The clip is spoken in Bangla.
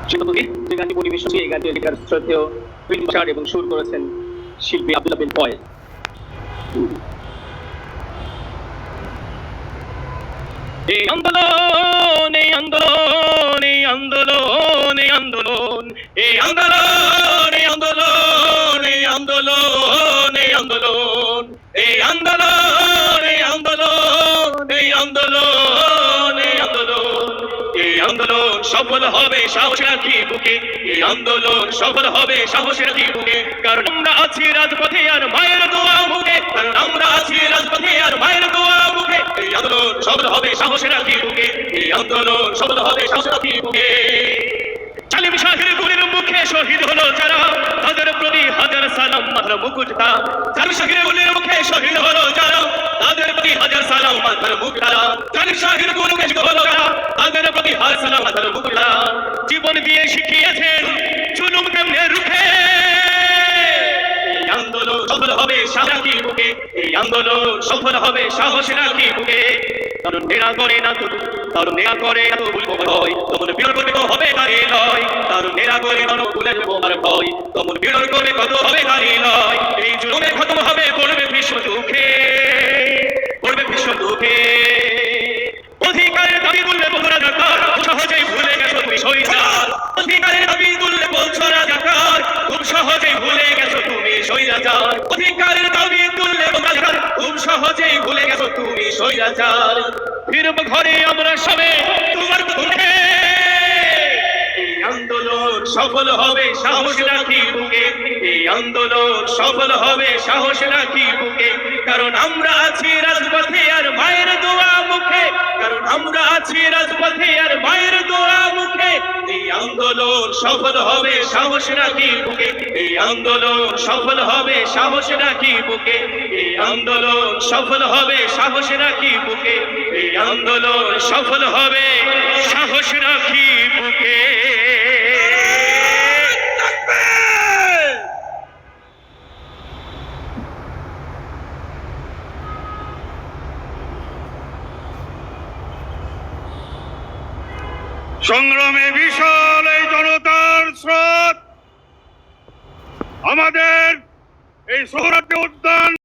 যে গানটি পরিবেশন এই গানটি লেখার শ্রদ্ধেয় এবং সুর করেছেন শিল্পী আব্দুল্লাহ বিন পয়। এই আন্দোলন এই আন্দোলন এই আন্দোলন এই আন্দোলন এই আন্দোলন এই আন্দোলন এই আন্দোলন এই আন্দোলন এই আন্দোলন এই আন্দোলন এই আন্দোলন এই আন্দোলন এই আন্দোলন সফল হবে সাহস রাখি বুকে। এই আন্দোলন সফল হবে সাহস রাখি বুকে, কারণ আমরা আছি রাজপথে আর মায়ের দোয়া মুখে, কারণ আমরা আছি রাজপথে আর মায়ের দোয়া মুখে। এই আন্দোলন সফল হবে সাহস রাখি বুকে। এই আন্দোলন সফল হবে সাহস রাখি বুকে। জালিম শাহের গুলির মুখে শহীদ হলো যারা, তাদের প্রতি হাজার সালাম মাথার মুকুটটা। জালিম শাহের গুলির মুখে শহীদ হলো যারা, তাদের প্রতি হাজার সালাম মাথার মুকুটটা। জালিম শাহের গুলির মুখে শহীদ হলো যারা, তাদের প্রতি হাজার সালাম মাথার মুকুটটা। জীবন দিয়ে শিখিয়েছেন জুলুম কেমনে রুখে। এই আন্দোলন সফল হবে সাহস রাখি বুকে। এই আন্দোলন সফল হবে সাহস রাখি বুকে। কারণ নেড়া করে না তো, কারণ নেড়া করে না তো ভুলবো ভয়, তখন বিরল করবে তো হবে তারে লয়। কারণ নেড়া করে না ভুলে দেবো আর ভয়, তখন বিরল করবে কত হবে তারে লয়। এই জুলুমে খতম হবে পড়বে ভীষ্ম দুঃখে, পড়বে ভীষ্ম দুঃখে। অধিকারের দাবি তুললে বলছো রাজাকার, খুব সহজেই ভুলে গেছো তুমি স্বৈরাচার। অধিকারের দাবি তুললে বলছো রাজাকার, খুব সহজেই ভুলে গেছো তুমি স্বৈরাচার। অধিকারের দাবি তুললে রাজাকার, খুব সহজেই ভুলে গেছো তুমি স্বৈরাচার। ফিরব ঘরে আমরা সবে তোমার মুখে। এই আন্দোলন সফল হবে সাহস রাখি বুকে। এই আন্দোলন সফল হবে সাহস রাখি বুকে, কারণ আমরা আছি রাজপথে আর মায়ের দোয়া মুখে, কারণ আমরা আছি রাজপথে আর মায়ের দোয়া মুখে। এই আন্দোলন সফল হবে সাহস রাখি বুকে। এই আন্দোলন সফল হবে সাহস রাখি বুকে। এই আন্দোলন সফল হবে সাহস রাখি বুকে। এই আন্দোলন সফল হবে সাহস রাখি বুকে। সংগ্রামে বিশাল এই জনতার স্রোত আমাদের এই সোহরাওয়ার্দী উদ্যান